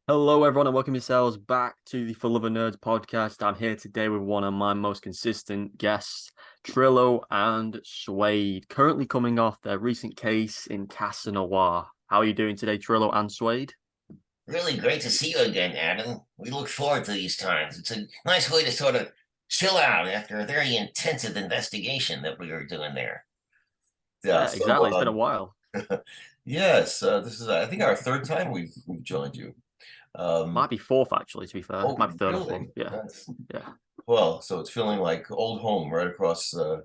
Hello, everyone, and welcome yourselves back to the For Love of Nerds podcast. I'm here today with one of my most consistent guests, Trillo and Suede, currently coming off their recent case in Casa Noir. How are you doing today, Trillo and Suede? Really great to see you again, Adam. We look forward to these times. It's a nice way to sort of chill out after a very intensive investigation that we were doing there. Yeah, Yeah, so exactly. It's been a while. yes, this is I think our third time we've joined you. Um, Might be fourth, actually, to be fair. Might be oh, third or fourth. really? Yeah, That's yeah, well, so it's feeling like old home right across the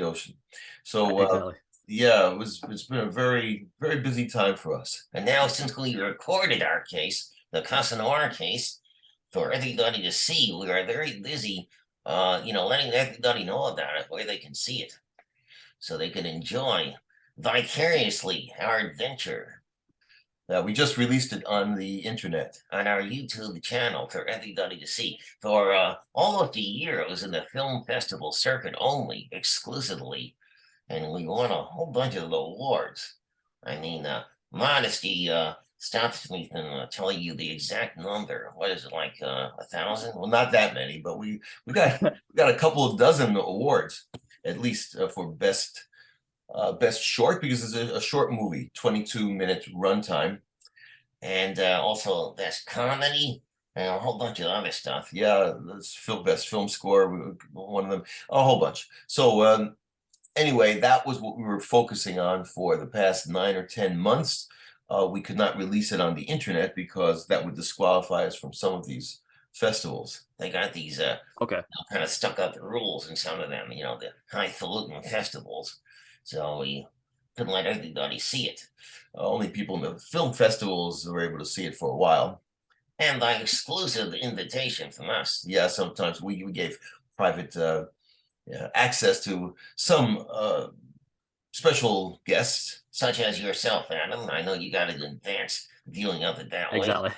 ocean. So exactly. yeah, it's been a very busy time for us. And now since we recorded our case, the Casa Noir case, for everybody to see, we are very busy letting everybody know about it where they can see it so they can enjoy vicariously our adventure. We just released it on the internet, on our YouTube channel for everybody to see. For almost a year, it was in the film festival circuit only, exclusively, and we won a whole bunch of awards. I mean, modesty stops me from telling you the exact number. What is it, like 1,000? Well, not that many, but we got a couple of dozen awards, at least for best short, because it's a short movie, 22 minute runtime, and also best comedy and a whole bunch of other stuff. Yeah, that's best film score, one of them, a whole bunch. So anyway, that was what we were focusing on for the past 9 or 10 months. We could not release it on the internet because that would disqualify us from some of these festivals. They got these Okay. kind of stuck up rules in some of them, the highfalutin festivals. So we couldn't let everybody see it. Only people in the film festivals were able to see it for a while. And by exclusive invitation from us. Yeah, sometimes we gave private access to some special guests, such as yourself, Adam. I know you got an advanced viewing of it that way. Exactly.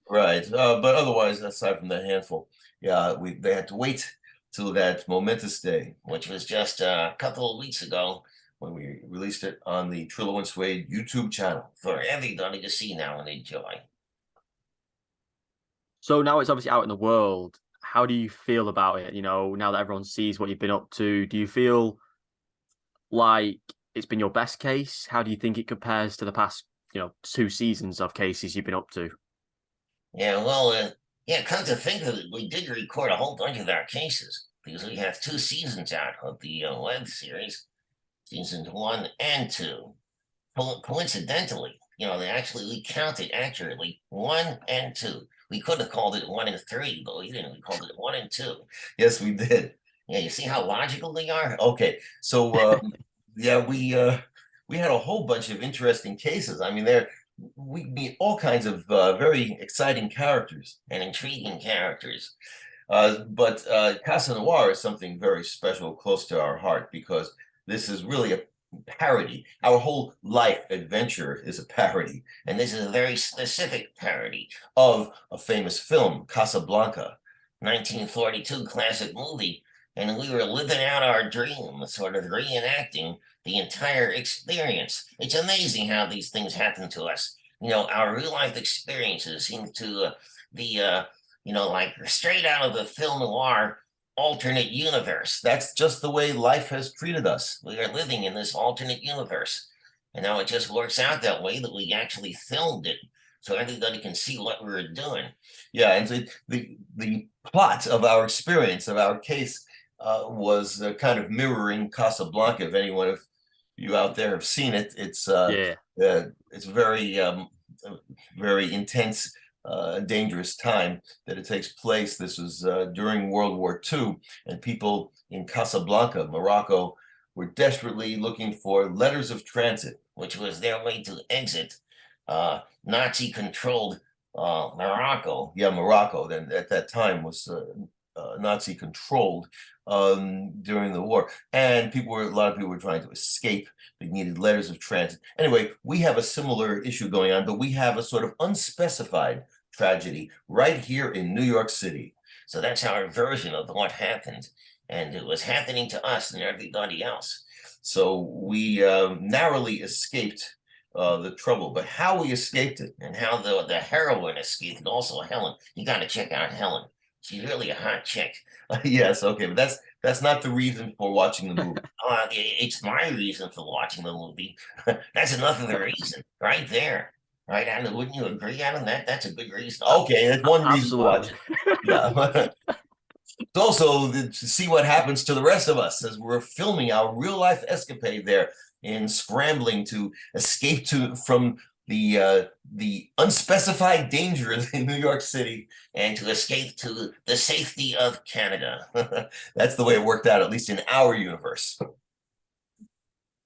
Right. But otherwise, aside from that handful, yeah, they had to wait till that momentous day, which was just a couple of weeks ago when we released it on the Trillo and Suede YouTube channel for everybody to see now and enjoy. So now it's obviously out in the world. How do you feel about it? Now that everyone sees what you've been up to, do you feel like it's been your best case? How do you think it compares to the past, two seasons of cases you've been up to? Yeah, well, yeah, come to think of it, we did record a whole bunch of our cases because we have two seasons out of the web series, seasons one and two. Coincidentally, we counted accurately one and two. We could have called it one and three, but we didn't. We called it one and two. Yes, we did. Yeah, you see how logical they are? Okay, so yeah, we had a whole bunch of interesting cases. I mean, we meet all kinds of very exciting characters and intriguing characters. But Casa Noir is something very special, close to our heart, because this is really a parody. Our whole life adventure is a parody, and this is a very specific parody of a famous film, Casablanca, 1942 classic movie. And we were living out our dream, sort of reenacting the entire experience. It's amazing how these things happen to us. Our real life experiences seem to be, like straight out of the film noir alternate universe. That's just the way life has treated us. We are living in this alternate universe. And now it just works out that way that we actually filmed it so everybody can see what we were doing. Yeah, and the plot of our experience, of our case, was kind of mirroring Casablanca. If anyone of you out there have seen it, Yeah. it's very intense, dangerous time that it takes place. This was during World War II, and people in Casablanca, Morocco, were desperately looking for letters of transit, which was their way to exit Nazi-controlled Morocco. Yeah, Morocco then at that time was Nazi controlled during the war, and a lot of people were trying to escape. They needed letters of transit. Anyway, we have a similar issue going on, but we have a sort of unspecified tragedy right here in New York City. So that's our version of what happened, and it was happening to us and everybody else. So we narrowly escaped the trouble, but how we escaped it and how the heroine escaped, and also Helen. You got to check out Helen. She's really a hot chick. Yes, okay, but that's not the reason for watching the movie. It's my reason for watching the movie. That's enough of the reason right there. Right, Adam, wouldn't you agree, Adam? That's a good reason. Okay, that's one reason to watch Absolutely. it. Yeah. It's also to see what happens to the rest of us as we're filming our real life escapade there and scrambling to escape from the unspecified dangers in New York City and to escape to the safety of Canada. That's the way it worked out, at least in our universe.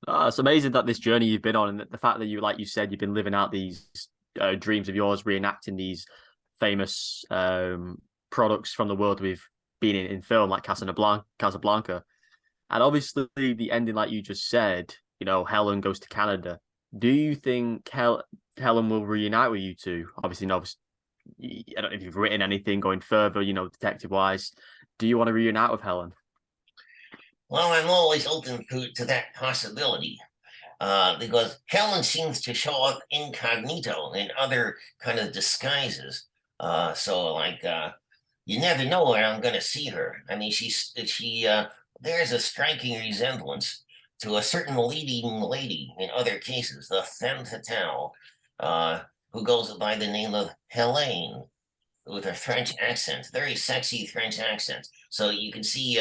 It's amazing that this journey you've been on, and the fact that you, like you said, you've been living out these dreams of yours, reenacting these famous products from the world we've been in film, like Casablanca. And obviously, the ending, like you just said, Helen goes to Canada. Do you think Helen will reunite with you two? Obviously, no, I don't know if you've written anything going further, detective wise. Do you want to reunite with Helen? Well, I'm always open to that possibility. Because Helen seems to show up incognito in other kind of disguises. So like you never know where I'm going to see her. I mean, there's a striking resemblance to a certain leading lady in other cases, the femme fatale, who goes by the name of Helene with a French accent, very sexy French accent. So you can see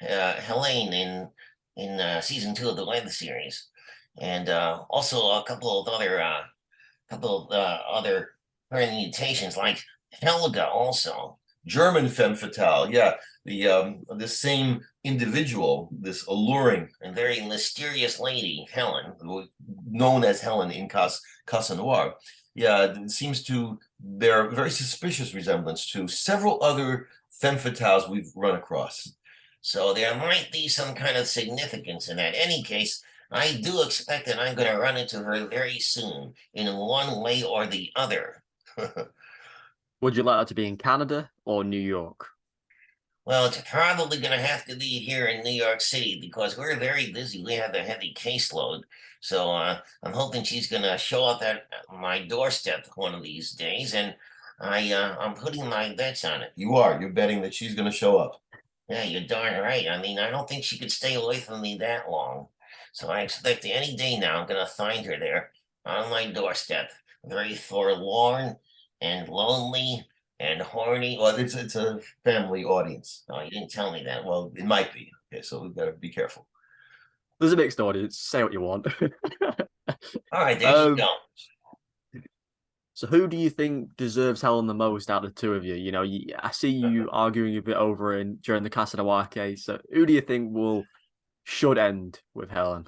Helene in season 2 of the web series, and also a couple of other permutations like Helga, also German femme fatale. Yeah, the same individual, this alluring and very mysterious lady, Helen, known as Helen in Casa Noir. Yeah, it seems to bear very suspicious resemblance to several other femme fatales we've run across. So there might be some kind of significance in that. In any case, I do expect that I'm going to run into her very soon in one way or the other. Would you like her to be in Canada or New York? Well, it's probably going to have to be here in New York City because we're very busy. We have a heavy caseload. So I'm hoping she's going to show up at my doorstep one of these days. And I'm putting my bets on it. You are. You're betting that she's going to show up. Yeah, you're darn right. I mean, I don't think she could stay away from me that long. So I expect any day now I'm going to find her there on my doorstep, very forlorn and lonely and horny. Well, it's a family audience. Oh, you didn't tell me that. Well, it might be. Okay, so we've got to be careful. There's a mixed audience. Say what you want. All right, there you um, go. so who do you think deserves Helen the most out of the two of you? I see you arguing a bit over in during the Casa Noir case. So who do you think should end with Helen?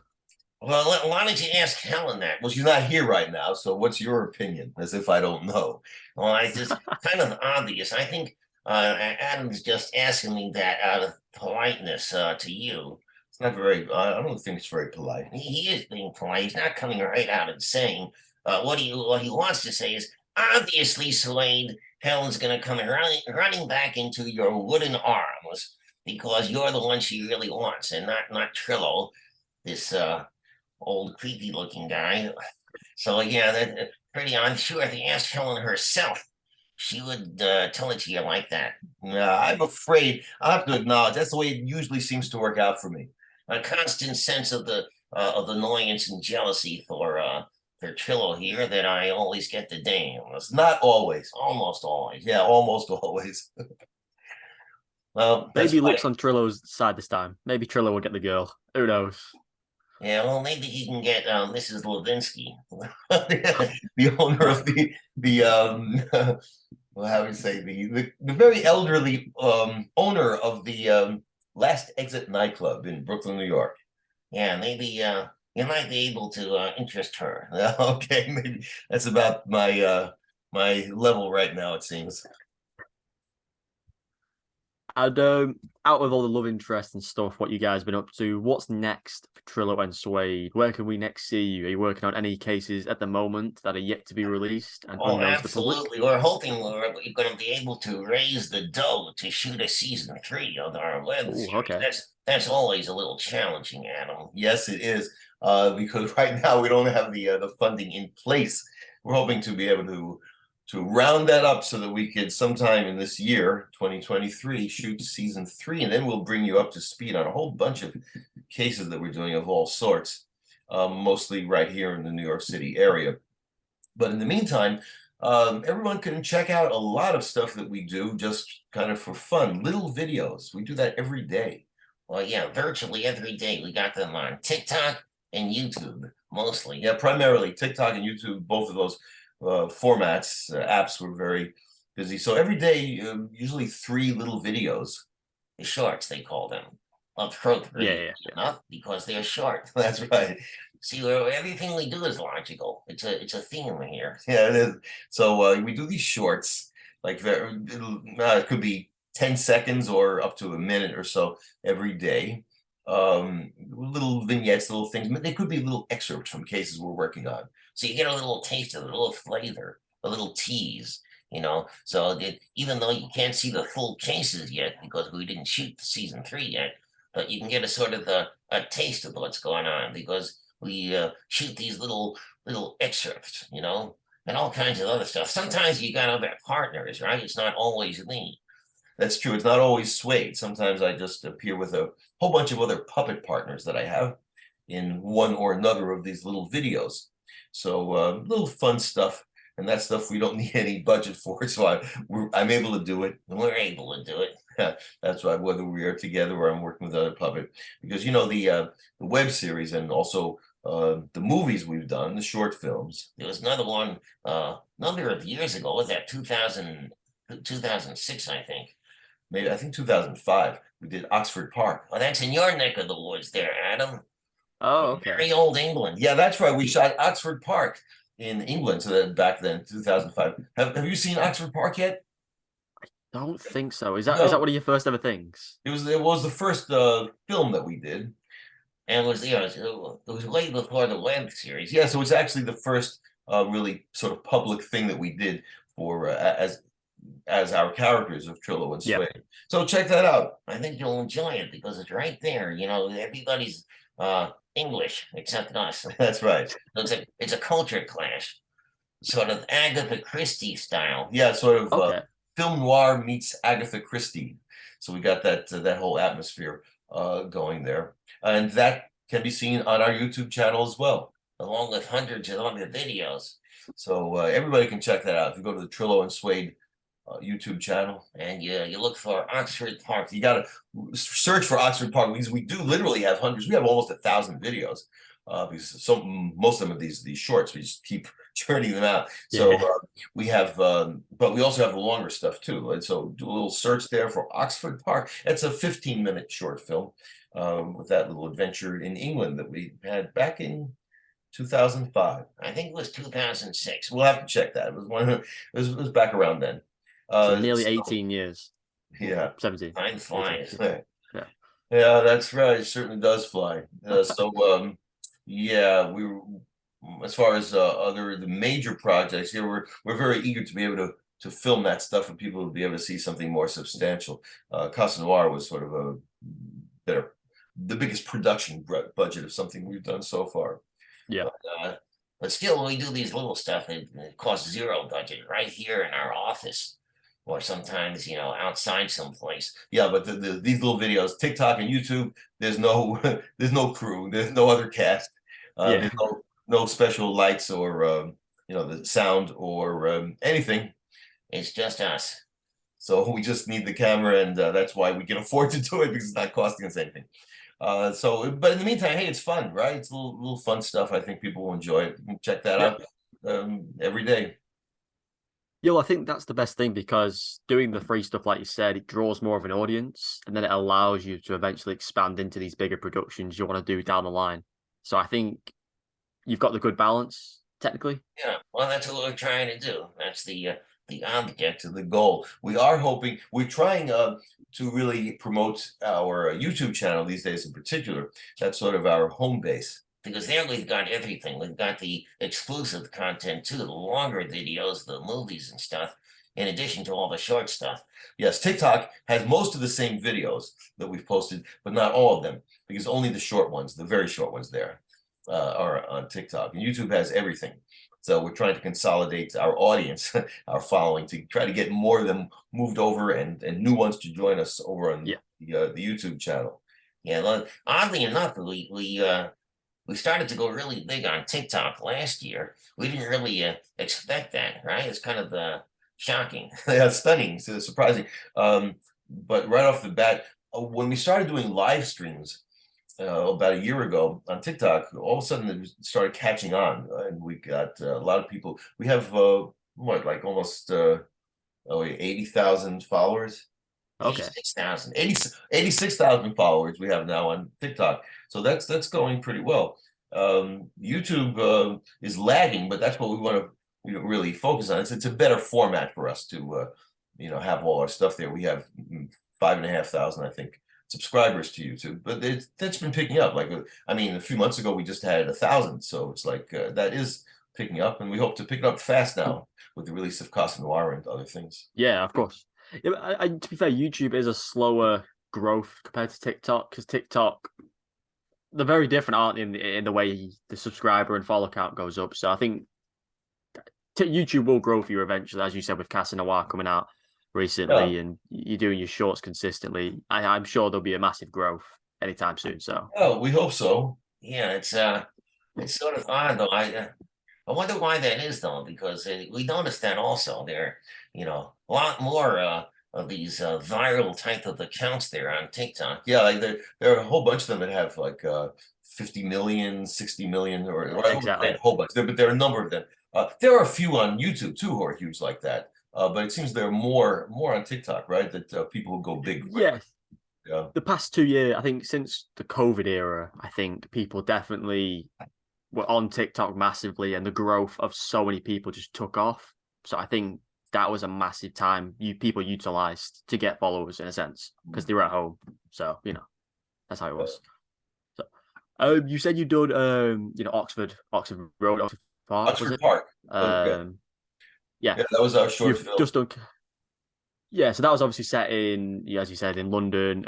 Well, why don't you ask Helen that? Well, she's not here right now, so what's your opinion? As if I don't know. Well, I just kind of obvious. I think Adam's just asking me that out of politeness to you. It's not very. I don't think it's very polite. He is being polite. He's not coming right out and saying what he wants to say is obviously, Suede, Helen's going to come running back into your wooden arms because you're the one she really wants, and not Trillo, this old creepy looking guy. So yeah, I'm sure if you asked Helen herself, she would tell it to you like that. I'm afraid I have to acknowledge that's the way it usually seems to work out for me. A constant sense of annoyance and jealousy for Trillo here that I always get the dame. It's not always, almost always. Yeah, almost always. Well, that's Maybe why. Luke's on Trillo's side this time. Maybe Trillo will get the girl. Who knows? Yeah, well, maybe he can get Mrs. Levinsky, the owner of the well, how would you say the very elderly owner of the Last Exit nightclub in Brooklyn, New York. Yeah, maybe you might be able to interest her. Okay, maybe that's about my level right now, it seems. And out of all the love interest and stuff, what you guys been up to, what's next for Trillo and Suede? Where can we next see you? Are you working on any cases at the moment that are yet to be released and Oh, unknown to the public? absolutely. We're hoping we're going to be able to raise the dough to shoot a season 3 of our web Oh, series. okay. That's always a little challenging, Adam. Yes, it is. because right now we don't have the funding in place. We're hoping to be able to round that up so that we could sometime in this year, 2023, shoot season 3, and then we'll bring you up to speed on a whole bunch of cases that we're doing of all sorts, mostly right here in the New York City area. But in the meantime, everyone can check out a lot of stuff that we do just kind of for fun, little videos. We do that every day. Well, yeah, virtually every day we got them on TikTok and YouTube mostly. Yeah, primarily TikTok and YouTube, both of those formats, apps were very busy. So every day, usually 3 little videos. The shorts, they call them. Yeah, Appropriately yeah. enough, because they're short. That's right. See, everything we do is logical. It's a theme here. Yeah, it is. So we do these shorts, like it could be 10 seconds or up to a minute or so every day. Little vignettes, little things. They could be little excerpts from cases we're working on. So you get a little taste of it, a little flavor, a little tease, so that even though you can't see the full cases yet because we didn't shoot season 3 yet, but you can get a sort of a taste of what's going on because we shoot these little excerpts, and all kinds of other stuff. Sometimes you got other partners, right? It's not always me. That's true. It's not always Suede. Sometimes I just appear with a whole bunch of other puppet partners that I have in one or another of these little videos. So little fun stuff, and that stuff we don't need any budget for. So I'm able to do it. We're able to do it. That's right. Whether we are together or I'm working with other puppet, because the web series and also the movies we've done, the short films. There was another one number of years ago. Was that 2006, I think. Maybe I think 2005. We did Oxford Park. Oh, that's in your neck of the woods there, Adam. Oh, okay. Very old England. Yeah, that's right. We shot Oxford Park in England. So that back then, 2005. Have you seen Oxford Park yet? Don't think so. Is that one of your first ever things? It was the first film that we did. And it was way before the web series. Yeah, so it's actually the first really sort of public thing that we did for as our characters of Trillo and Suede. Yep. So check that out. I think you'll enjoy it because it's right there. Everybody's English except us. That's right. It's a culture clash, sort of Agatha Christie style. Yeah, sort of Okay. film noir meets Agatha Christie. So we got that whole atmosphere going there, and that can be seen on our YouTube channel as well, along with hundreds of other videos. So everybody can check that out. If you go to the Trillo and Suede YouTube channel, and you look for Oxford Park, you got to search for Oxford Park because we do literally have hundreds. We have almost 1,000 videos because most of them are these shorts. We just keep churning them out. So we have, but we also have the longer stuff too. And so do a little search there for Oxford Park. It's a 15-minute short film with that little adventure in England that we had back in 2005. I think it was 2006. We'll have to check that. It was back around then. So nearly 18 years. Yeah. 17. Time flies. Yeah, that's right. It certainly does fly. Yeah, as far as the major projects, we're very eager to be able to film that stuff and people will be able to see something more substantial. Casa Noir was sort of the biggest production budget of something we've done so far. Yeah. But still, when we do these little stuff, it costs zero budget right here in our office. Or sometimes, outside someplace. Yeah, but these little videos, TikTok and YouTube, there's no crew, there's no other cast, there's no special lights or the sound or anything. It's just us. So we just need the camera, and that's why we can afford to do it because it's not costing us anything. But in the meantime, hey, it's fun, right? It's a little fun stuff. I think people will enjoy it. Check that out every day. I think that's the best thing because doing the free stuff, like you said, it draws more of an audience and then it allows you to eventually expand into these bigger productions you want to do down the line. So I think you've got the good balance, technically. Yeah, well, that's what we're trying to do. That's the object, the goal. We're trying to really promote our YouTube channel these days in particular. That's sort of our home base. Because there we've got everything. We've got the exclusive content too, the longer videos, the movies and stuff, in addition to all the short stuff. Yes, TikTok has most of the same videos that we've posted, but not all of them, because only the short ones, the very short ones there. are on TikTok, and YouTube has everything. So we're trying to consolidate our audience, our following, to try to get more of them moved over and new ones to join us over on Yeah. the YouTube channel. Yeah, well, oddly enough, we started to go really big on TikTok last year. We didn't really expect that, right? It's kind of shocking. Yeah, stunning, so surprising. But right off the bat, when we started doing live streams about a year ago on TikTok, all of a sudden it started catching on, and we got a lot of people. We have what, like almost 80,000 followers. Okay. 86,000 followers we have now on TikTok. So that's going pretty well. YouTube is lagging, but that's what we want to really focus on. It's a better format for us to have all our stuff there. We have 5,500, I think, subscribers to YouTube, but that's been picking up. Like, I mean, a few months ago we just had 1,000, so it's like that is picking up, and we hope to pick it up fast now with the release of Casa Noir and other things. Yeah, of course. Yeah, but to be fair, YouTube is a slower growth compared to TikTok, because TikTok, they're very different, aren't they, in the way the subscriber and follow count goes up. So I think YouTube will grow for you eventually, as you said, with Casa Noir coming out recently, and you're doing your shorts consistently. I'm sure there'll be a massive growth anytime soon. So Oh, we hope so. Yeah, it's sort of odd though. I wonder why that is though, because we noticed that also there, a lot more of these viral type of accounts there on TikTok. Yeah, like there are a whole bunch of them that have like 50 million, 60 million, or exactly. a whole bunch. But there are a number of them. There are a few on YouTube too who are huge like that. But it seems there are more on TikTok, right? That people who go big. Yes. Yeah. The past 2 years, I think since the COVID era, I think people definitely were on TikTok massively, and the growth of so many people just took off. So I think that was a massive time people utilized to get followers, in a sense, because they were at home. So that's how it was. So you said you did Oxford Road, Oxford Park, Oxford was it? Park. Yeah, that was our short film. Just done. Yeah, so that was obviously set in, as you said, in London.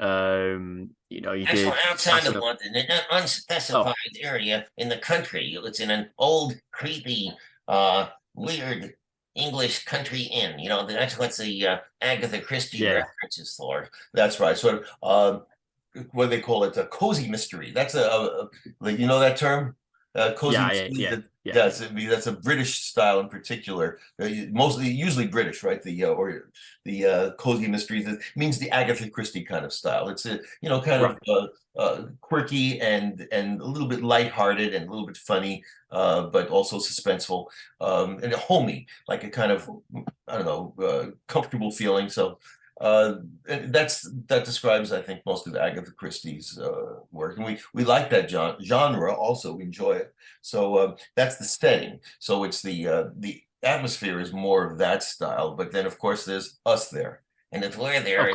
You did outside of London, in an unspecified area in the country. It's in an old, creepy, weird English country inn. That's what the Agatha Christie references for. That's right. Sort of what do they call it? A cozy mystery. That's like, that term? Cozy mystery. That's a British style in particular. Usually British, right? The cozy mysteries. It means the Agatha Christie kind of style. It's kind of quirky and a little bit lighthearted and a little bit funny, but also suspenseful, and homey, like a kind of, I don't know, comfortable feeling. So that describes, I think, most of Agatha Christie's work, and we like that genre. Also, we enjoy it. So that's the setting. So it's the atmosphere is more of that style, but then of course there's us there. And if we're there,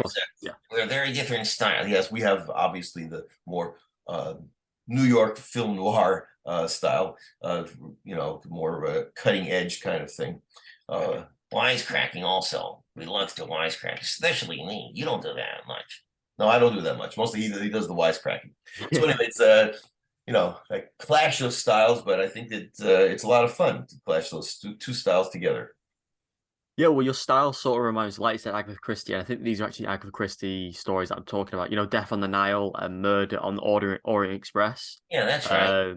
we're a very different style. Yes, we have obviously the more New York film noir style, more cutting edge kind of thing. Wisecracking also. We love to wisecrack, especially me. You don't do that much. No, I don't do that much. Mostly he does the wisecracking. So anyway, it's a clash of styles, but I think that it's a lot of fun to clash those two styles together. Yeah, well, your style sort of reminds, like you said, Agatha Christie. And I think these are actually Agatha Christie stories that I'm talking about. Death on the Nile and Murder on the Orient Express. Yeah, that's right.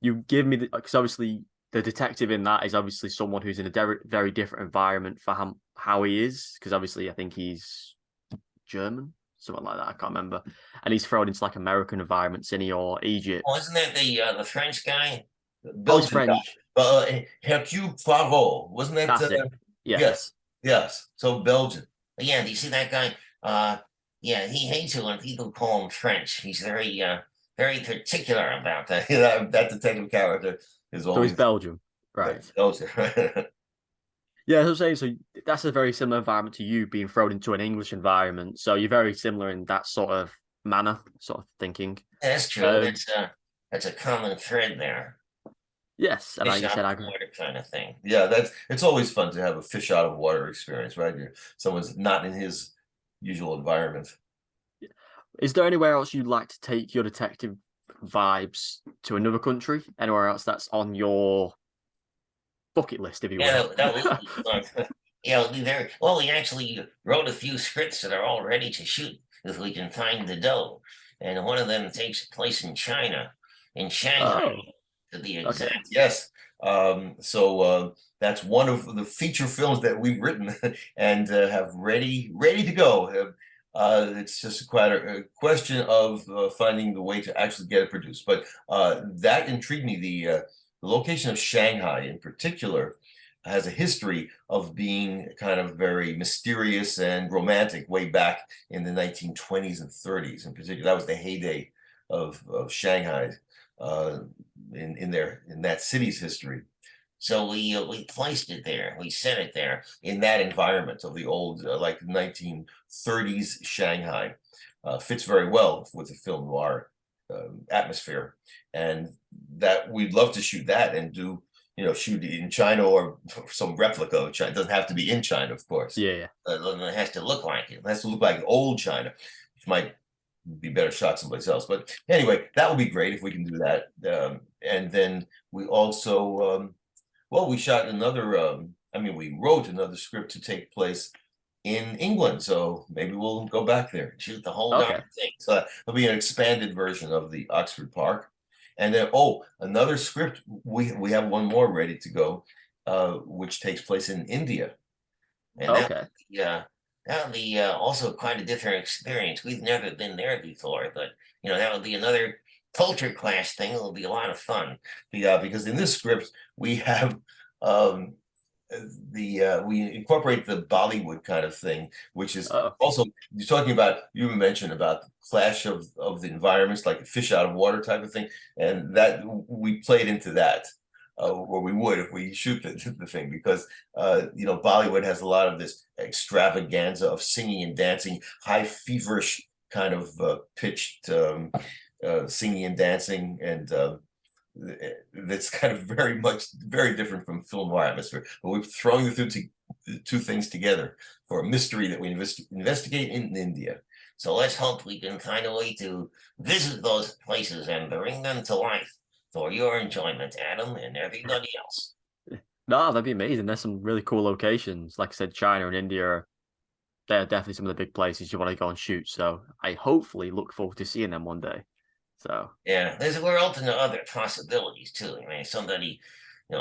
You give me because obviously the detective in that is obviously someone who's in a very different environment for how he is, because obviously I think he's German, something like that. I can't remember, and he's thrown into like American environments, or Egypt. Oh, isn't that the French guy? He's French. Hercule Poirot, wasn't that? That's it. Yeah. Yes. So Belgian. Yeah. Do you see that guy? Yeah, he hates it when people call him French. He's very particular about that. That detective character. So he's Belgium, right? Belgium. Yeah, as I'm saying, so that's a very similar environment to you being thrown into an English environment. So you're very similar in that sort of manner, sort of thinking. That's true. That's a common thread there. Yes, and like you said, water kind of thing. Yeah, it's always fun to have a fish out of water experience, right? Someone's not in his usual environment. Is there anywhere else you'd like to take your detective vibes to another country? Anywhere else that's on your bucket list, if you Yeah, will? that will be fun. Yeah, it'll be very well. We actually wrote a few scripts that are all ready to shoot if we can find the dough. And one of them takes place in China, in Shanghai, Oh, to be okay. exact. Yes. That's one of the feature films that we've written and have ready to go. It's just quite a question of finding the way to actually get it produced. But that intrigued me. The location of Shanghai, in particular, has a history of being kind of very mysterious and romantic way back in the 1920s and 30s. In particular, that was the heyday of Shanghai in that city's history. So we placed it there. We set it there. In that environment of the old like 1930s Shanghai, fits very well with the film noir atmosphere, and that we'd love to shoot that and do shoot in China or some replica of China. It doesn't have to be in China, of course. Yeah, yeah. It has to look like it. It has to look like old China, which might be better shot someplace else. But anyway, that would be great if we can do that. And then we also, we shot another, we wrote another script to take place in England. So maybe we'll go back there. Shoot the whole Okay. darn thing. So it'll be an expanded version of the Oxford Park. And then, another script. We have one more ready to go, which takes place in India. And Okay. that would be also quite a different experience. We've never been there before, but that would be another culture clash thing. It'll be a lot of fun. Yeah, because in this script we have um, we incorporate the Bollywood kind of thing, which is Oh, also you're talking about. You mentioned about the clash of the environments, like a fish out of water type of thing, and that we played into that. Or we would if we shoot the thing, because Bollywood has a lot of this extravaganza of singing and dancing, high feverish kind of pitched singing and dancing, and that's kind of very different from film noir atmosphere. But we're throwing the two things together for a mystery that we investigate in India. So let's hope we can find a way to visit those places and bring them to life for your enjoyment, Adam, and everybody else. no, that'd be amazing. There's some really cool locations. Like I said, China and India, they're definitely some of the big places you want to go and shoot. So I hopefully look forward to seeing them one day. So Yeah, we're open to other possibilities too. Somebody,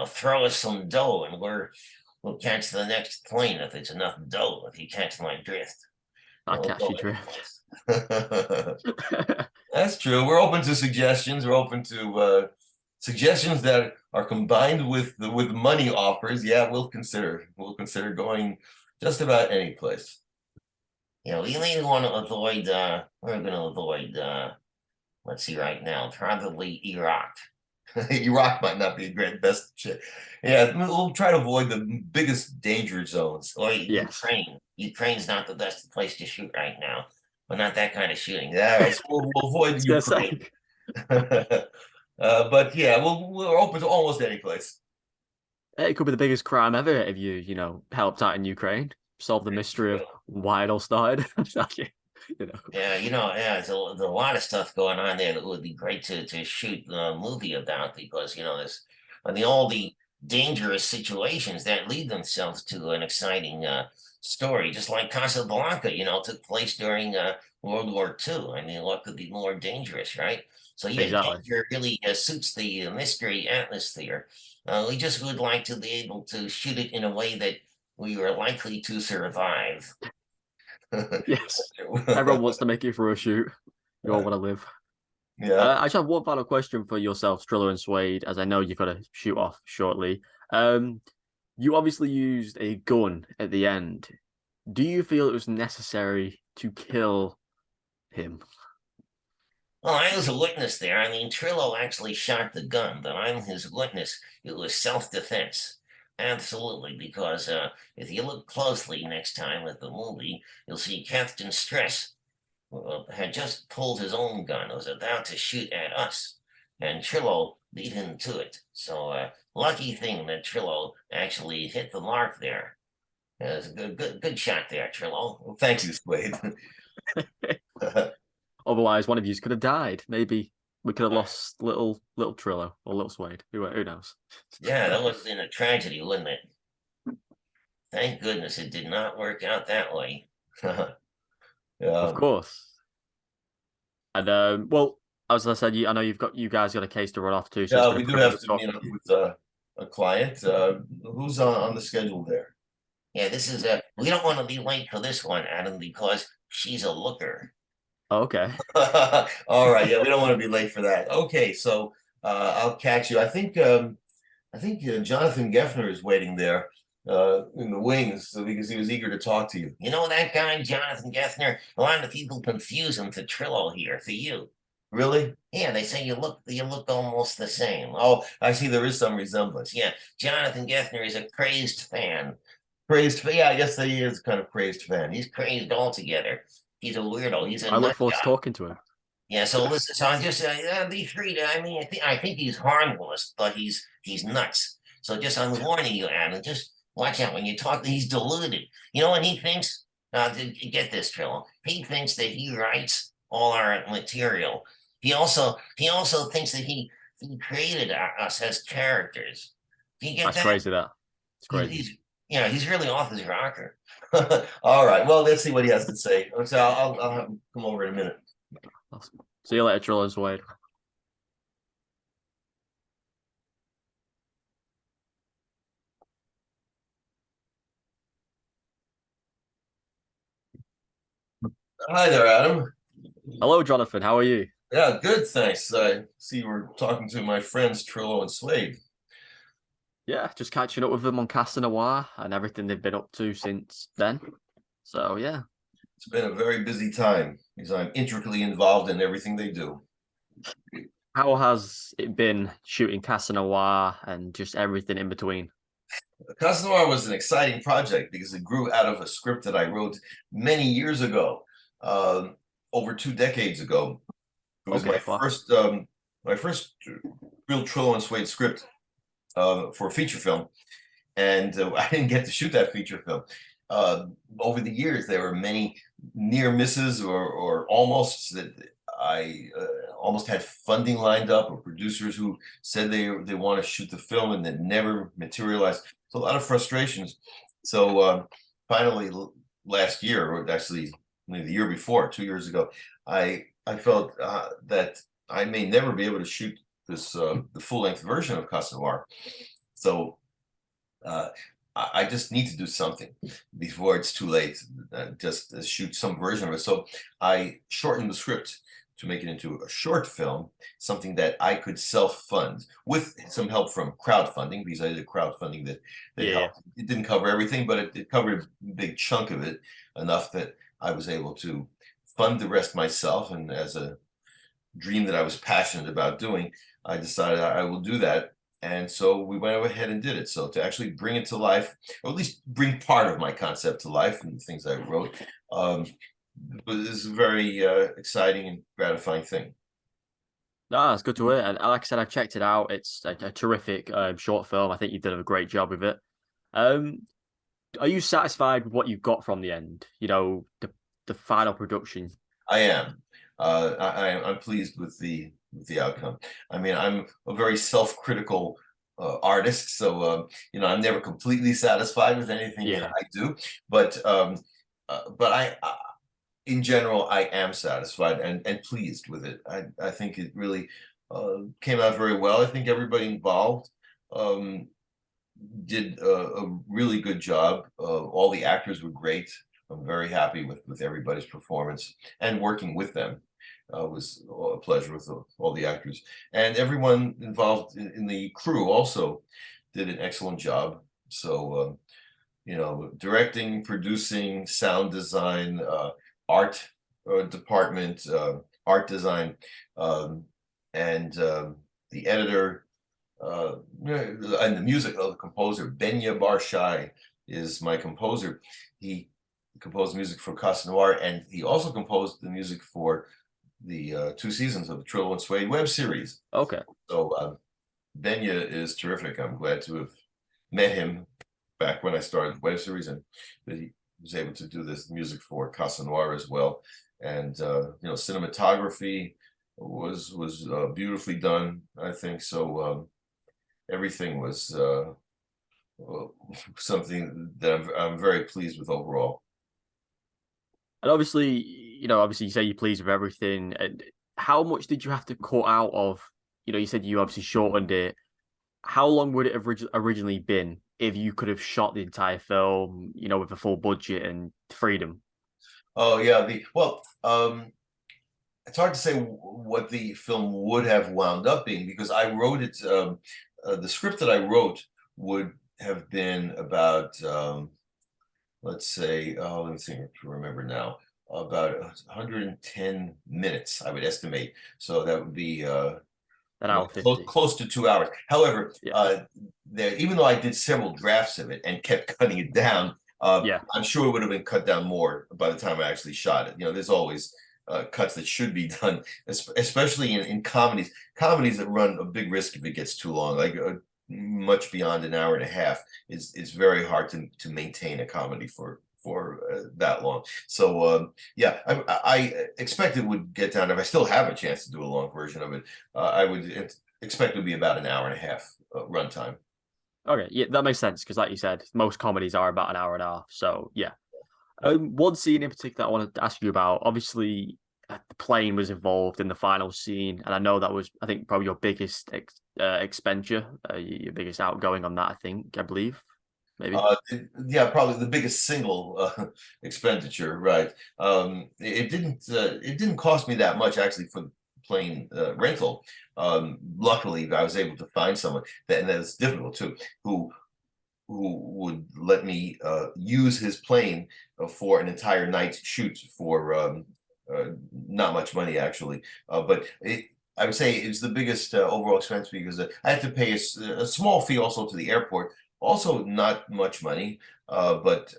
throw us some dough and we'll catch the next plane if it's enough dough, if you catch my drift. I We'll catch go you any drift. place. That's true. We're open to suggestions. We're open to suggestions that are combined with money offers. Yeah, we'll consider going just about any place. Yeah, we may want to avoid. We're going to avoid. Let's see, right now, probably Iraq. Iraq might not be a great best shit. Yeah, we'll try to avoid the biggest danger zones. Or Yes. Ukraine. Ukraine's not the best place to shoot right now. But not that kind of shooting. Yeah, right. So we'll avoid Ukraine. But yeah, we're open to almost any place. It could be the biggest crime ever if you helped out in Ukraine, solve the mystery of why it all started. Yeah, there's a lot of stuff going on there that would be great to shoot a movie about, because there's all the dangerous situations that lead themselves to an exciting story, just like Casablanca, took place during World War II. What could be more dangerous, right? So yeah, Exactly. danger really suits the mystery atmosphere. We just would like to be able to shoot it in a way that we were likely to survive. Yes. Everyone wants to make it for a shoot. You all want to live. Yeah. I just have one final question for yourself, Trillo and Suede, as I know you've got to shoot off shortly. You obviously used a gun at the end. Do you feel it was necessary to kill him? Well, I was a witness there. Trillo actually shot the gun, but I'm his witness. It was self-defense. Absolutely, because if you look closely next time at the movie, you'll see Captain Stress had just pulled his own gun, was about to shoot at us, and Trillo beat him to it. So lucky thing that Trillo actually hit the mark there. It was a good shot there, Trillo. Well, thank you, Suede. Otherwise, one of you could have died. Maybe We could have lost little Trillo or little Suede. Who knows? Yeah, that would have been a tragedy, wouldn't it? Thank goodness it did not work out that way. Of Yeah, course. And well, as I said, I know you guys got a case to run off to, so it's yeah, been a we do privilege have to meet talking up to you. with a client. Who's on the schedule there? Yeah, this is a we don't want to be late for this one, Adam, because she's a looker. Oh, okay. All right, yeah, we don't want to be late for that. Okay, so I'll catch you. I think Jonathan Geffner is waiting there in the wings because he was eager to talk to you. You know that guy, Jonathan Geffner? A lot of people confuse him to Trillo here, for you. Really? Yeah, they say you look almost the same. Oh, I see there is some resemblance. Yeah, Jonathan Geffner is a crazed fan. Yeah, I guess that he is kind of crazed fan. He's crazed altogether. He's a weirdo. He's a I look nut forward to job. talking to him. Yeah, so listen, so I'm just be free to. I mean, I think he's harmless, but he's nuts. So just I'm warning you, Adam. Just watch out when you talk. He's deluded. You know what he thinks? Get this, Trillo. He thinks that he writes all our material. He also thinks that he created us as characters. Do you get That's that? crazy. That it's crazy. He's really off his rocker. All right. Well, let's see what he has to say. So I'll have him come over in a minute. Awesome. See you later, Trillo and Suede. Hi there, Adam. Hello, Jonathan. How are you? Yeah, good, thanks. I see you were talking to my friends Trillo and Suede. Yeah, just catching up with them on Casa Noir and everything they've been up to since then. So yeah, It's been a very busy time because I'm intricately involved in everything they do. how has it been shooting Casa Noir and just everything in between? Casa Noir was an exciting project because it grew out of a script that I wrote many years ago, over 2 decades ago. It was Okay, well, my first real Trillo and Suede script for a feature film, and I didn't get to shoot that feature film. Over the years, there were many near misses or almost that I almost had funding lined up, or producers who said they want to shoot the film and then never materialized. So a lot of frustrations. So finally, last year, or actually maybe the year before, 2 years ago, I felt that I may never be able to shoot this the full length version of Casa Noir. So uh, I just need to do something before it's too late. Just shoot some version of it. So I shortened the script to make it into a short film, something that I could self-fund with some help from crowdfunding, because I did crowdfunding that yeah, helped. It didn't cover everything, but it covered a big chunk of it, enough that I was able to fund the rest myself. And as a dream that I was passionate about doing, I decided I will do that. And so we went ahead and did it. So to actually bring it to life, or at least bring part of my concept to life and the things I wrote, was a very exciting and gratifying thing. no, it's good to hear. And like I said, I checked it out. It's a terrific short film. I think you did a great job with it. Um, are you satisfied with what you got from the end? You know, the final production. I am. I'm pleased with the outcome. I mean, I'm a very self-critical artist, so I'm never completely satisfied with anything that Yeah, I do. But in general, I am satisfied and pleased with it. I think it really came out very well. I think everybody involved um, did a really good job. All the actors were great. I'm very happy with everybody's performance, and working with them was a pleasure with all the actors, and everyone involved in the crew also did an excellent job. So directing, producing, sound design, art department, art design, and the editor, and the music of the composer. Benya Barshai is my composer. He composed music for Casa Noir, and he also composed the music for the 2 seasons of the Trillo and Suede web series. okay. So Benya is terrific. I'm glad to have met him back when I started the web series, and that he was able to do this music for Casa Noir as well. And cinematography, was beautifully done. I think so. Everything was something that I'm very pleased with overall. And obviously, obviously you say you're pleased with everything. And how much did you have to cut out of, you said you obviously shortened it. How long would it have originally been if you could have shot the entire film, with a full budget and freedom? Oh yeah, it's hard to say what the film would have wound up being because I wrote it. The script that I wrote would have been about, let's say, let me think to remember now, about 110 minutes, I would estimate. So that would be An hour 50. close to 2 hours. However, Yeah. even though I did several drafts of it and kept cutting it down, Yeah. I'm sure it would have been cut down more by the time I actually shot it. There's always cuts that should be done, especially in comedies. Comedies that run a big risk if it gets too long, like much beyond an hour and a half, is very hard to maintain a comedy for that long. So yeah, I expect it would get down. If I still have a chance to do a long version of it, I would expect it to be about an hour and a half runtime. Okay. Yeah, that makes sense because, like you said, most comedies are about an hour and a half. So yeah. One scene in particular I wanted to ask you about. Obviously, the plane was involved in the final scene, and I know that was, I think, probably your biggest expenditure, your biggest outgoing on that. I believe, maybe. Yeah, probably the biggest single expenditure, right? It didn't cost me that much actually for the plane rental. Luckily, I was able to find someone and that's difficult too, who would let me use his plane for an entire night's shoot for not much money actually, but I would say it's the biggest overall expense because I had to pay a small fee also to the airport. Also, not much money, but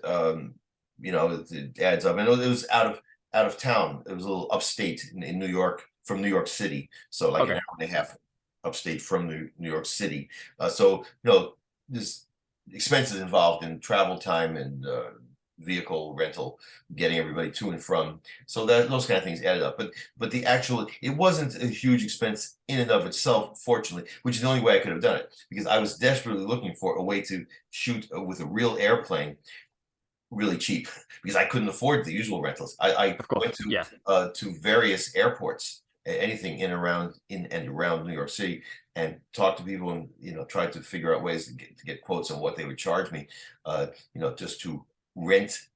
it adds up. And it was out of town. It was a little upstate in New York from New York City, so like an Okay. hour and a half upstate from New York City. So there's expenses involved in travel time and vehicle rental, getting everybody to and from. So that those kind of things added up. But the actual, it wasn't a huge expense in and of itself, fortunately, which is the only way I could have done it because I was desperately looking for a way to shoot with a real airplane really cheap because I couldn't afford the usual rentals. I Of course. went Yeah. to various airports, anything in and around New York City, and talked to people and tried to figure out ways to get quotes on what they would charge me, just to rent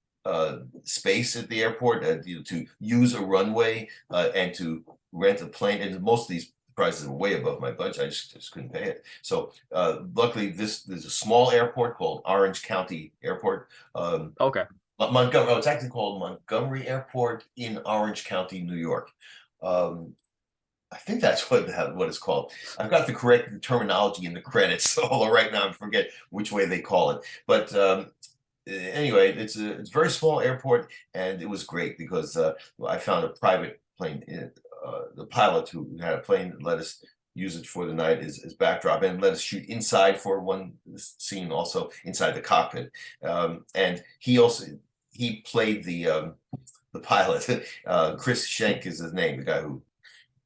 space at the airport, to use a runway, and to rent a plane. And most of these prices were way above my budget. I just couldn't pay it. So luckily, there's a small airport called Orange County Airport. Okay. Montgomery. Oh, it's actually called Montgomery Airport in Orange County, New York. I think that's what it's called. I've got the correct terminology in the credits, although right now I forget which way they call it. But anyway, it's a very small airport, and it was great because I found a private plane. The pilot who had a plane let us use it for the night as backdrop and let us shoot inside for one scene, also inside the cockpit. And he played the pilot. Chris Schenk is his name, the guy who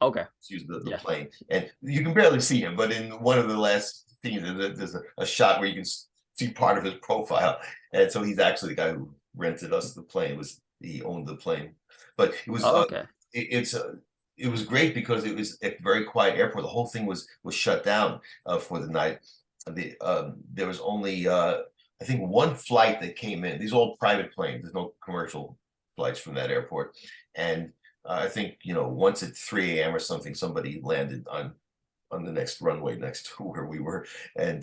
Okay. used the Yeah. plane. And you can barely see him, but in one of the last scenes, there's a shot where you can see part of his profile. And so he's actually the guy who rented us the plane. He owned the plane, but it was Oh, okay. it was great because it was a very quiet airport. The whole thing was shut down for the night. There was only I think one flight that came in. These are all private planes. There's no commercial flights from that airport. And I think once at 3 a.m. or something, somebody landed on the next runway next to where we were, and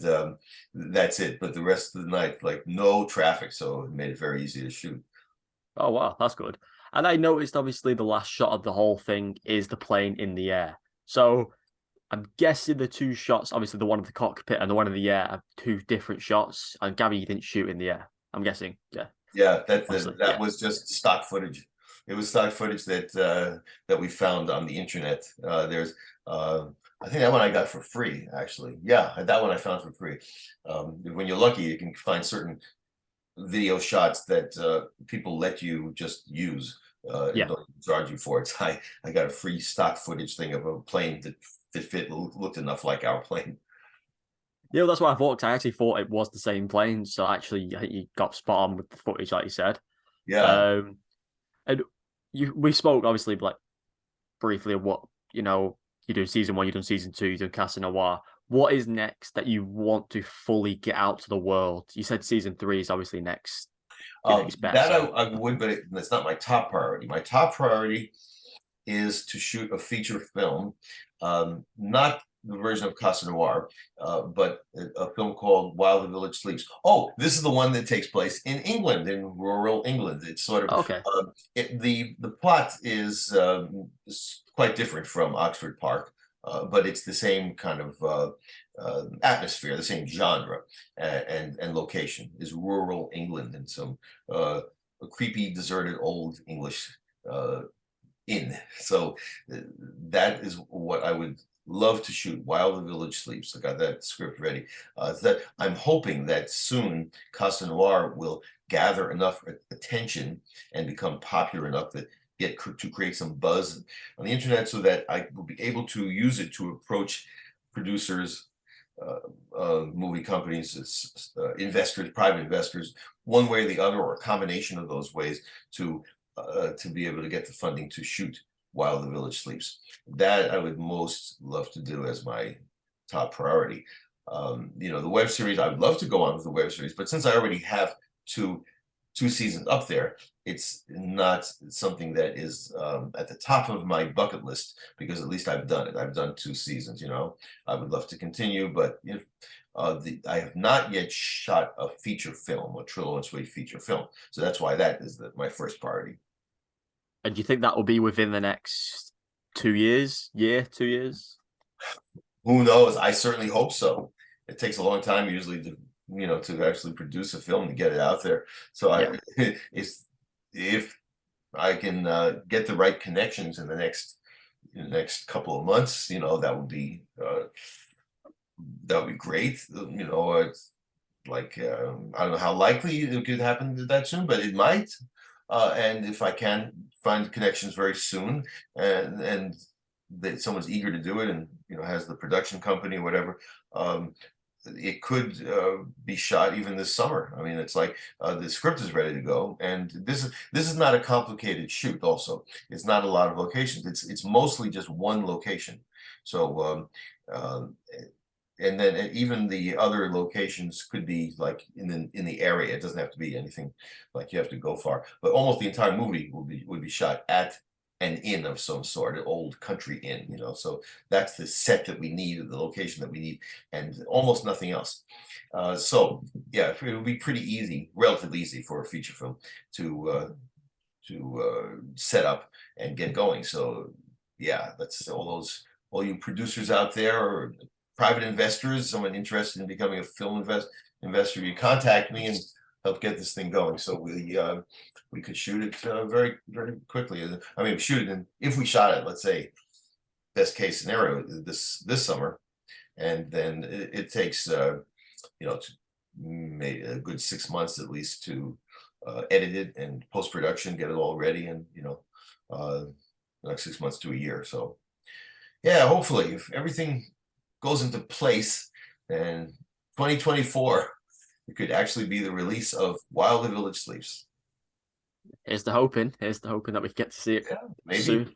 that's it. But the rest of the night, like no traffic, so it made it very easy to shoot. Oh wow, that's good. And I noticed obviously the last shot of the whole thing is the plane in the air. So I'm guessing the two shots, obviously the one of the cockpit and the one in the air, are two different shots. And Gabby, you didn't shoot in the air. I'm guessing. Yeah. Yeah, Obviously. that Yeah. was just stock footage. It was stock footage that we found on the internet. There's I think that one I got for free, actually. Yeah, that one I found for free. When you're lucky, you can find certain video shots that people let you just use. and Yeah. don't charge you for it. I got a free stock footage thing of a plane that looked enough like our plane. Yeah, that's what I thought. 'Cause I actually thought it was the same plane. So actually, I think you got spot on with the footage, like you said. Yeah. Um, and we spoke obviously like briefly of what you do season 1, you done season 2, you done Casa Noir. What is next that you want to fully get out to the world? You said season 3 is obviously next, your next bet. That So I would, but that's not my top priority. My top priority is to shoot a feature film, not the version of Casa Noir, but a film called While the Village Sleeps. Oh, this is the one that takes place in England, in rural England. It's sort of okay, the plot is quite different from Oxford Park, but it's the same kind of atmosphere, the same genre, and location is rural England and some a creepy, deserted old English inn. So that is what I would love to shoot while the village sleeps. I got that script ready. That I'm hoping that soon Casa Noir will gather enough attention and become popular enough that to create some buzz on the internet, so that I will be able to use it to approach producers, movie companies, investors, private investors, one way or the other, or a combination of those ways, to be able to get the funding to shoot while the village sleeps. That I would most love to do as my top priority. The web series, I would love to go on with the web series, but since I already have two seasons up there, it's not something that is at the top of my bucket list, because at least I've done it. I've done 2 seasons. I would love to continue, but if I have not yet shot a feature film, a Trillo and Suede feature film, so that's why that is my first priority. and do you think that will be within the next 2 years? 2 years? Who knows? I certainly hope so. It takes a long time usually to actually produce a film, to get it out there. So Yeah. if I can get the right connections in the next couple of months, that would be great. It's like I don't know how likely it could happen that soon, but it might. And if I can find connections very soon, and that someone's eager to do it, and has the production company or whatever, it could be shot even this summer. I mean, it's like the script is ready to go, and this is not a complicated shoot. Also, it's not a lot of locations. It's mostly just one location. So and then even the other locations could be like in the area. It doesn't have to be anything like you have to go far. But almost the entire movie would be shot at an inn of some sort, an old country inn. So that's the set that we need, the location that we need, and almost nothing else. So yeah, it would be pretty easy, relatively easy for a feature film to set up and get going. So yeah, that's all you producers out there, or private investors, someone interested in becoming a film investor, you contact me and help get this thing going. So we could shoot it very, very quickly. I mean, shoot it, and if we shot it, let's say, best case scenario, this summer, and then it takes maybe a good 6 months at least to edit it and post production, get it all ready, and the next 6 months to a year. So yeah, hopefully, if everything goes into place, and 2024, it could actually be the release of While the Village Sleeps. Here's the hoping. Here's the hoping that we get to see it Maybe. soon.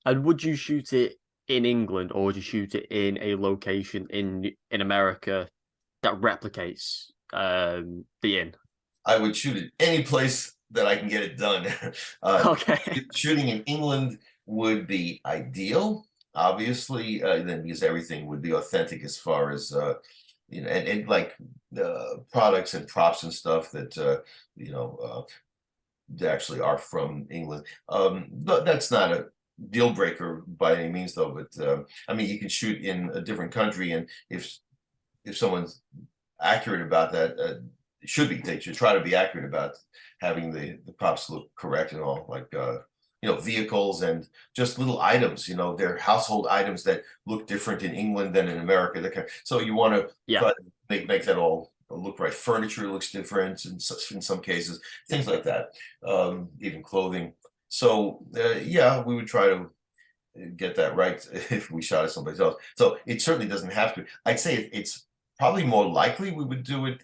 And would you shoot it in England, or would you shoot it in a location in America that replicates the inn? I would shoot it any place that I can get it done. Okay. Shooting in England would be ideal, obviously, then, because everything would be authentic as far as and like products and props and stuff that that actually are from England. But that's not a deal breaker by any means, though. But I mean, you can shoot in a different country, and if someone's accurate about that, they should try to be accurate about having the props look correct and all, like vehicles and just little items. They're household items that look different in England than in America. So you want to make that all look right. Furniture looks different in some cases, things like that. Even clothing. So yeah, we would try to get that right if we shot it someplace else. So it certainly doesn't have to. I'd say it's probably more likely we would do it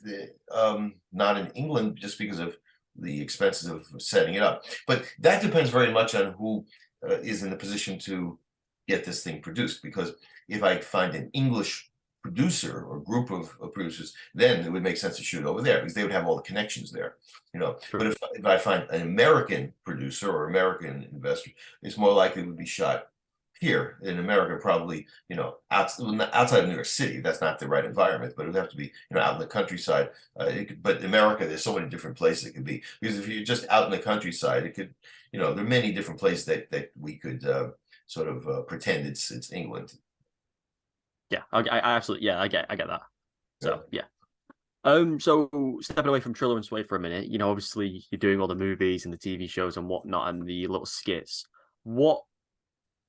not in England just because of the expenses of setting it up. But that depends very much on who is in the position to get this thing produced. Because if I find an English producer or group of producers, then it would make sense to shoot over there because they would have all the connections there, you know. True. But if I find an American producer or American investor, it's more likely it would be shot here in America, probably, you know, outside of New York City. That's not the right environment, but it would have to be, you know, out in the countryside. But America, there's so many different places it could be. Because if you're just out in the countryside, it could, you know, there are many different places that we could sort of pretend it's England. Yeah, I absolutely, yeah, I get that. So Yeah. So stepping away from Trillo and Suede for a minute, you know, obviously you're doing all the movies and the TV shows and whatnot and the little skits. What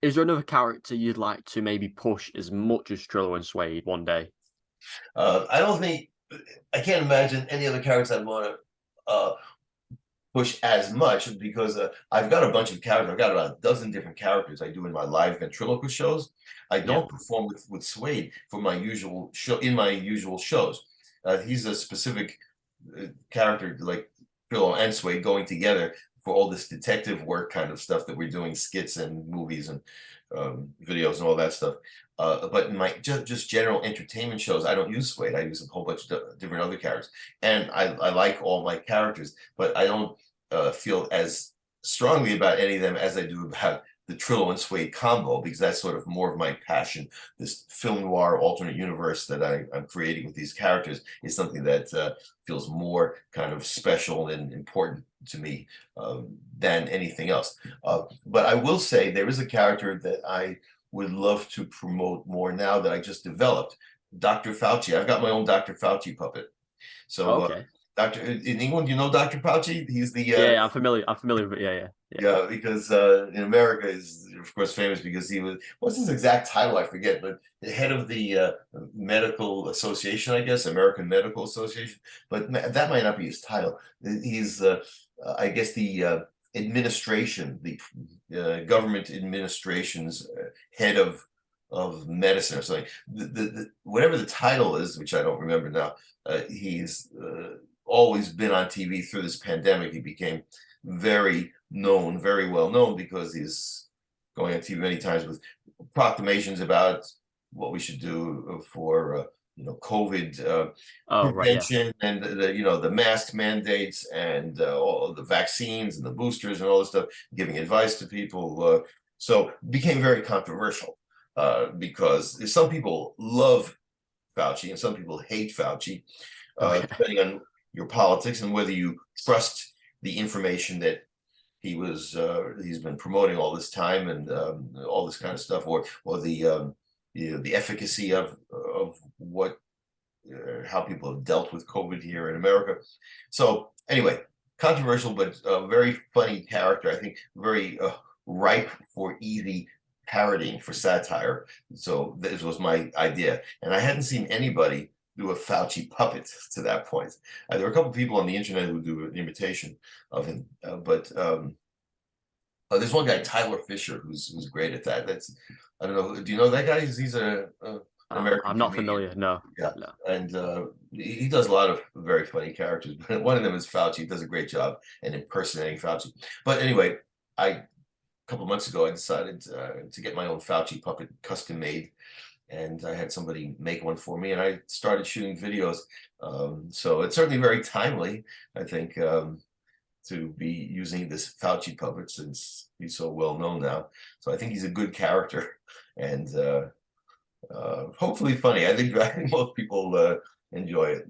is there another character you'd like to maybe push as much as Trillo and Suede one day? I don't think I can't imagine any other characters I'd want to push as much because I've got a bunch of characters. I've got about a dozen different characters I do in my live ventriloquist shows. I Yeah. don't perform with Suede for my usual show in my usual shows. He's a specific character like Trillo and Suede going together for all this detective work kind of stuff that we're doing, skits and movies and videos and all that stuff. But in my just general entertainment shows, I don't use Suede. I use a whole bunch of different other characters, and I like all my characters, but I don't feel as strongly about any of them as I do about the Trillo and Suede combo, because that's sort of more of my passion. This film noir alternate universe that I'm creating with these characters is something that feels more kind of special and important to me than anything else. But I will say there is a character that I would love to promote more now that I just developed. Dr. Fauci. I've got my own Dr. Fauci puppet. So Okay. Doctor in England, you know Dr. Fauci? He's the Yeah, I'm familiar. I'm familiar with it. Yeah. yeah, because in America is of course famous because he was what's his exact title? I forget, but the head of the medical association, I guess, American Medical Association. But that might not be his title. He's I guess the administration, the government administration's head of medicine or something. Whatever the title is, which I don't remember now, he's always been on TV through this pandemic. He became very known, very well known, because he's going on TV many times with proclamations about what we should do for you know, COVID Oh, right. Yeah. prevention and you know, the mask mandates and all of the vaccines and the boosters and all this stuff, giving advice to people. So became very controversial because some people love Fauci and some people hate Fauci, Okay. depending on your politics and whether you trust the information that he's been promoting all this time and all this kind of stuff, or the you know, the efficacy of what how people have dealt with COVID here in America. So anyway, controversial but very funny character. I think very ripe for easy parodying, for satire. So this was my idea, and I hadn't seen anybody do a Fauci puppet to that point. There were a couple of people on the internet who do an imitation of him, but there's one guy, Tyler Fisher, who's great at that. That's I don't know. Do you know that guy? He's an American I'm not comedian. familiar. No. Yeah, No. and he does a lot of very funny characters. But one of them is Fauci. He does a great job in impersonating Fauci. But anyway, a couple of months ago, I decided to get my own Fauci puppet custom made, and I had somebody make one for me, and I started shooting videos. So it's certainly very timely, I think, to be using this Fauci puppet since he's so well known now. So I think he's a good character and hopefully funny. I think most people enjoy it.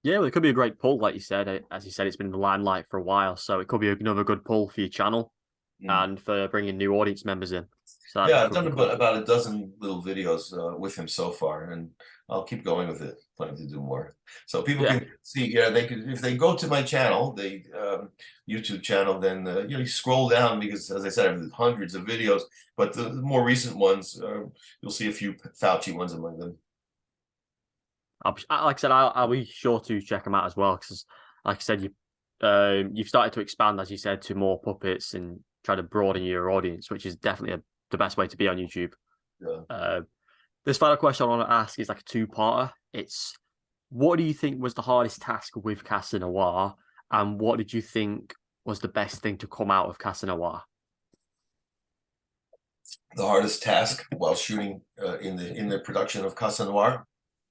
Yeah, well, it could be a great pull, like you said. As you said, it's been in the limelight for a while, so it could be another good pull for your channel Mm. and for bringing new audience members in. So Yeah, that I've could done be cool. about a dozen little videos with him so far, and I'll keep going with it. Planning to do more, so people Yeah. can see. Yeah, they could if they go to my channel, the YouTube channel. Then you know, you scroll down because, as I said, I have hundreds of videos, but the more recent ones, you'll see a few Fauci ones among them. Like I said, I'll be sure to check them out as well because, like I said, you've started to expand, as you said, to more puppets and try to broaden your audience, which is definitely the best way to be on YouTube. Yeah. This final question I want to ask is like a two-parter. It's, what do you think was the hardest task with Casa Noir, and what did you think was the best thing to come out of Casa Noir? The hardest task while shooting in the production of Casa Noir.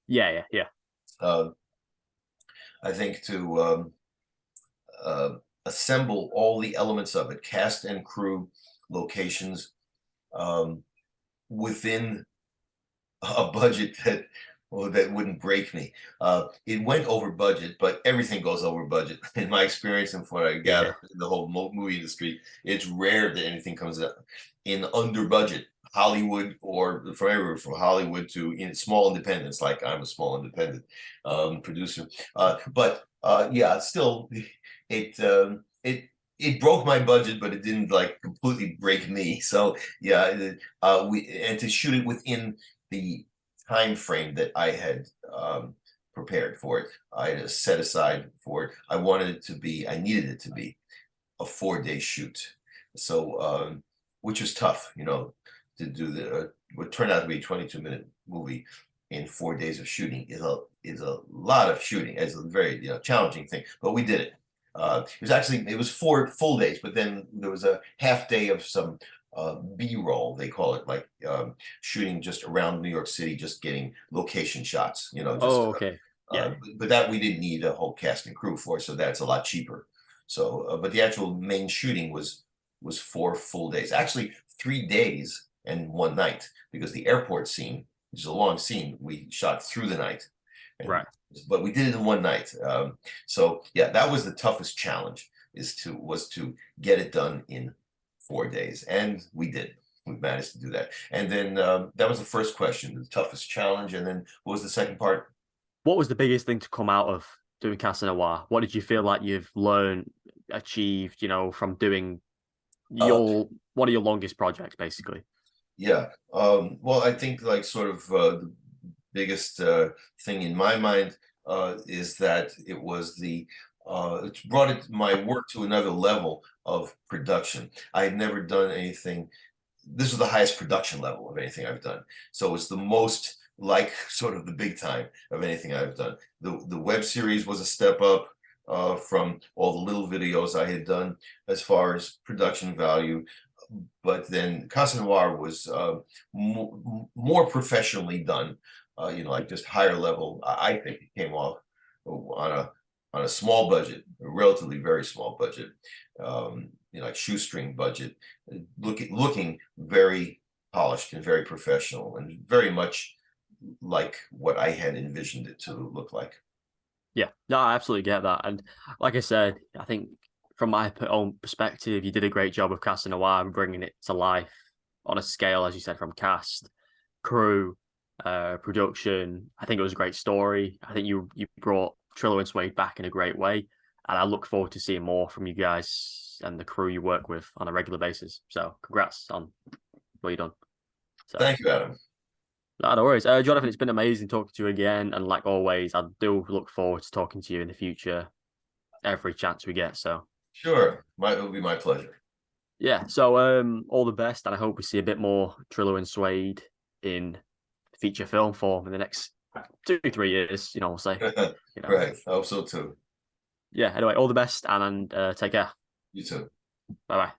Yeah. Uh, I think to assemble all the elements of it, cast and crew, locations, within a budget that wouldn't break me. It went over budget, but everything goes over budget. In my experience and from what I gather in the whole movie industry, it's rare that anything comes up in under budget. Hollywood, or from everywhere from Hollywood to in small independents, like I'm a small independent producer. But yeah, still, it broke my budget, but it didn't like completely break me. So yeah, and to shoot it within the time frame that I had prepared for it, I had set aside for it. I needed it to be a 4-day shoot. So which was tough, to do what turned out to be a 22-minute movie in 4 days of shooting is a lot of shooting. It's a very challenging thing, but we did it. It was 4 full days, but then there was a half day of some B-roll, they call it, like shooting just around New York City, just getting location shots, Okay. Yeah. But that we didn't need a whole cast and crew for, so that's a lot cheaper. So, but the actual main shooting was 4 full days, actually 3 days and 1 night, because the airport scene, which is a long scene, we shot through the night. Right. But we did it in 1 night. So yeah, that was the toughest challenge, was to get it done in 4 days, and we did. We managed to do that. And then that was the first question, the toughest challenge. And then what was the second part? What was the biggest thing to come out of doing Casa Noir? What did you feel like you've learned, achieved, from doing one of your longest projects, basically? Yeah. Well, I think like sort of the biggest thing in my mind is that it's brought my work to another level of production. I had never done anything. This was the highest production level of anything I've done. So it's the most like sort of the big time of anything I've done. The web series was a step up from all the little videos I had done as far as production value. But then Casa Noir was more professionally done, like just higher level. I think it came off on a small budget, a relatively very small budget, like shoestring budget, looking very polished and very professional, and very much like what I had envisioned it to look like. Yeah, no, I absolutely get that. And like I said, I think from my own perspective, you did a great job of Casa Noir and bringing it to life on a scale, as you said, from cast, crew, production. I think it was a great story. I think you brought Trillo and Suede back in a great way, and I look forward to seeing more from you guys and the crew you work with on a regular basis. So congrats on what you've done. So, thank you, Adam. No worries. Jonathan, it's been amazing talking to you again, and like always, I do look forward to talking to you in the future every chance we get. So sure, it will be my pleasure. Yeah, so all the best, and I hope we see a bit more Trillo and Suede in feature film form in the next 2-3 years, we'll say. Right, I hope so too. Yeah, anyway, all the best, and take care. You too. Bye-bye.